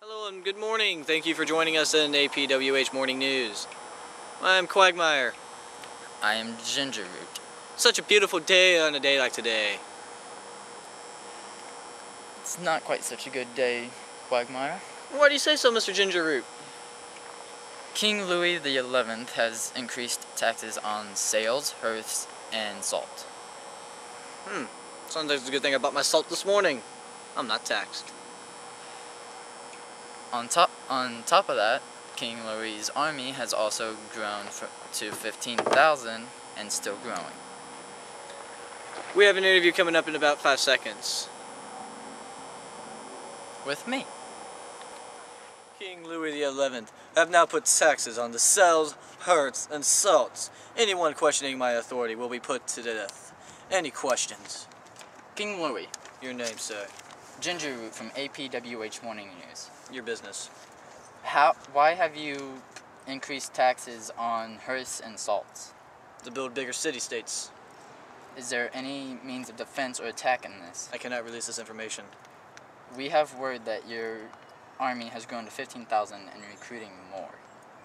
Hello and good morning. Thank you for joining us in APWH Morning News. I'm Quagmire. I am Gingerroot. Such a beautiful day on a day like today. It's not quite such a good day, Quagmire. Why do you say so, Mr. Gingerroot? King Louis XI has increased taxes on sales, hearths, and salt. Sounds like it's a good thing I bought my salt this morning. I'm not taxed. On top of that, King Louis's army has also grown to 15,000 and still growing. We have an interview coming up in about 5 seconds. With me. King Louis XI have now put taxes on the sales, hearths, and salts. Anyone questioning my authority will be put to death. Any questions? King Louis. Your name, sir. Gingerroot from APWH Morning News. Your business. Why have you increased taxes on hearths and salts? To build bigger city-states. Is there any means of defense or attack in this? I cannot release this information. We have word that your army has grown to 15,000 and recruiting more.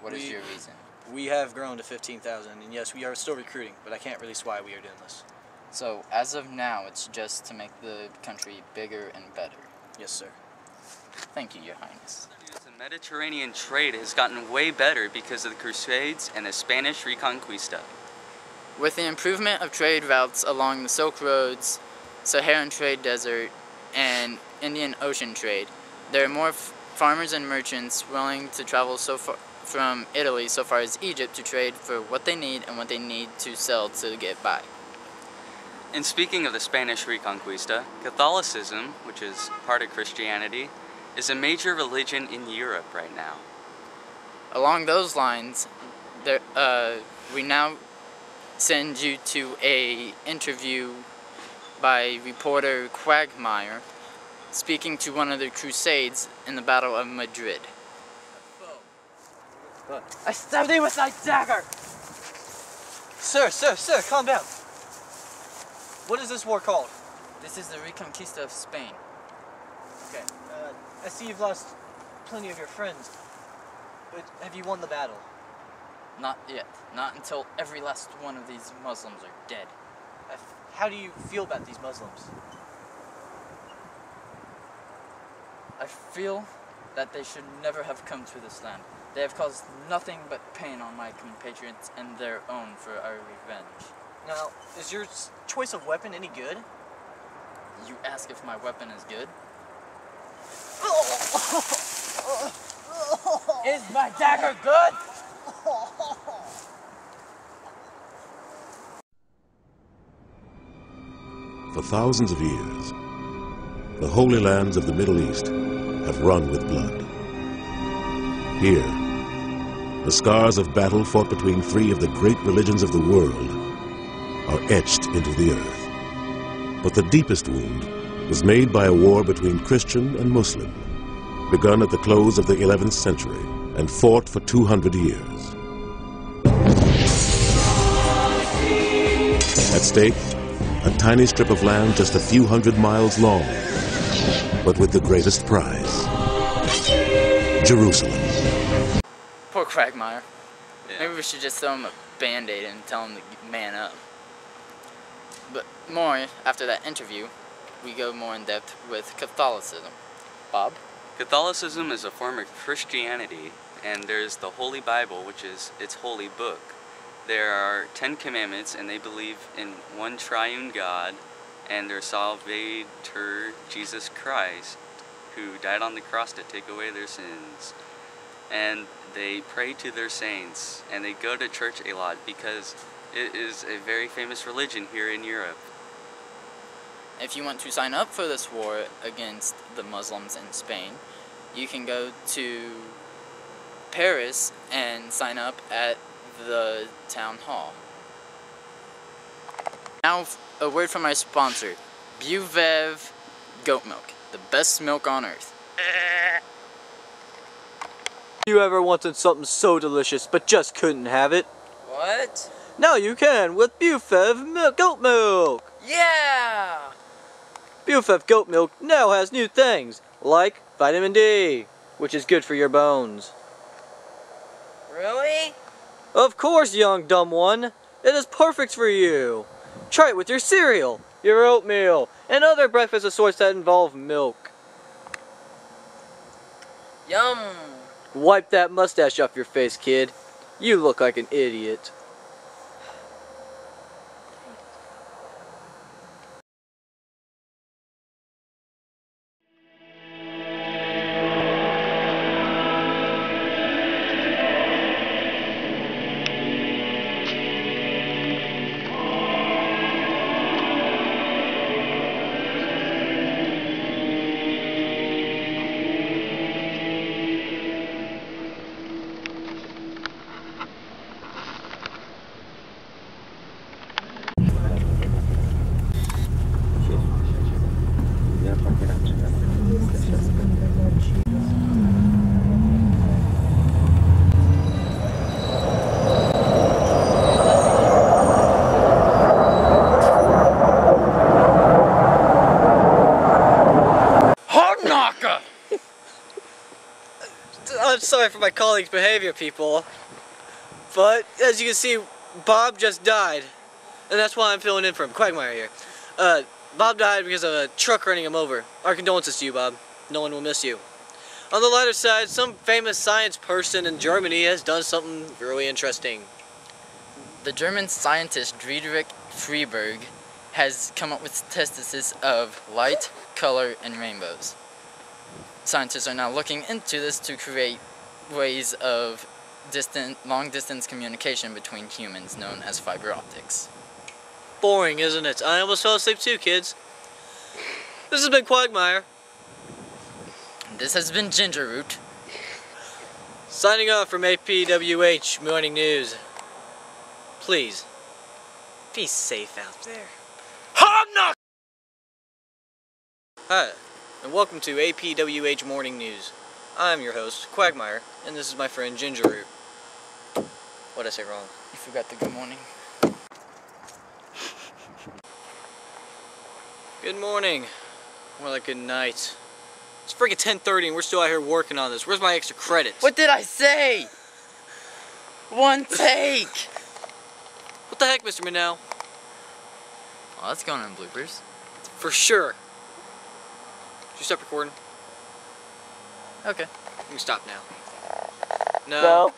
What is your reason? We have grown to 15,000, and yes, we are still recruiting, but I can't release why we are doing this. So, as of now, it's just to make the country bigger and better. Yes, sir. Thank you, Your Highness. The Mediterranean trade has gotten way better because of the Crusades and the Spanish Reconquista. With the improvement of trade routes along the Silk Roads, Saharan trade desert, and Indian Ocean trade, there are more farmers and merchants willing to travel so far from Italy so far as Egypt to trade for what they need and what they need to sell to get by. And speaking of the Spanish Reconquista, Catholicism, which is part of Christianity, is a major religion in Europe right now. Along those lines, we now send you to an interview by reporter Quagmire speaking to one of the Crusades in the Battle of Madrid. I stabbed him with my dagger! Sir, calm down. What is this war called? This is the Reconquista of Spain. Okay, I see you've lost plenty of your friends, but have you won the battle? Not yet. Not until every last one of these Muslims are dead. How do you feel about these Muslims? I feel that they should never have come to this land. They have caused nothing but pain on my compatriots and their own for our revenge. Now, is your choice of weapon any good? You ask if my weapon is good? Is my dagger good? For thousands of years, the holy lands of the Middle East have run with blood. Here, the scars of battle fought between three of the great religions of the world are etched into the earth. But the deepest wound was made by a war between Christian and Muslim, begun at the close of the 11th century and fought for 200 years. At stake, a tiny strip of land just a few hundred miles long, but with the greatest prize: Jerusalem. Poor Quagmire. Yeah. Maybe we should just throw him a band-aid and tell him to man up. But more, after that interview, we go more in depth with Catholicism. Bob? Catholicism is a form of Christianity, and there's the Holy Bible, which is its holy book. There are 10 commandments, and they believe in one triune God and their Salvator, Jesus Christ, who died on the cross to take away their sins. And they pray to their saints, and they go to church a lot because it is a very famous religion here in Europe. If you want to sign up for this war against the Muslims in Spain, you can go to Paris and sign up at the town hall. Now, a word from our sponsor, APWH goat milk, the best milk on earth. You ever wanted something so delicious but just couldn't have it? What? Now you can with APWH goat milk! Yeah! APWH goat milk now has new things, like vitamin D, which is good for your bones. Really? Of course, young dumb one. It is perfect for you. Try it with your cereal, your oatmeal, and other breakfast of sorts that involve milk. Yum! Wipe that mustache off your face, kid. You look like an idiot. I'm sorry for my colleagues' behavior, people. But, as you can see, Bob just died. And that's why I'm filling in for him. Quagmire here. Bob died because of a truck running him over. Our condolences to you, Bob. No one will miss you. On the lighter side, some famous science person in Germany has done something really interesting. The German scientist Friedrich Freiberg has come up with statistics of light, color, and rainbows. Scientists are now looking into this to create ways of long-distance communication between humans known as fiber optics. Boring, isn't it? I almost fell asleep too, kids. This has been Quagmire. This has been Ginger Root. Signing off from APWH Morning News. Please, be safe out there. Hi, and welcome to APWH Morning News. I'm your host, Quagmire, and this is my friend Ginger Root. What'd I say wrong? You forgot the good morning. Good morning. More like good night. It's freaking 10:30 and we're still out here working on this. Where's my extra credits? What did I say? One take! What the heck, Mr. Mannell? Oh, that's going in bloopers. For sure. Did you stop recording? Okay. You can stop now. No.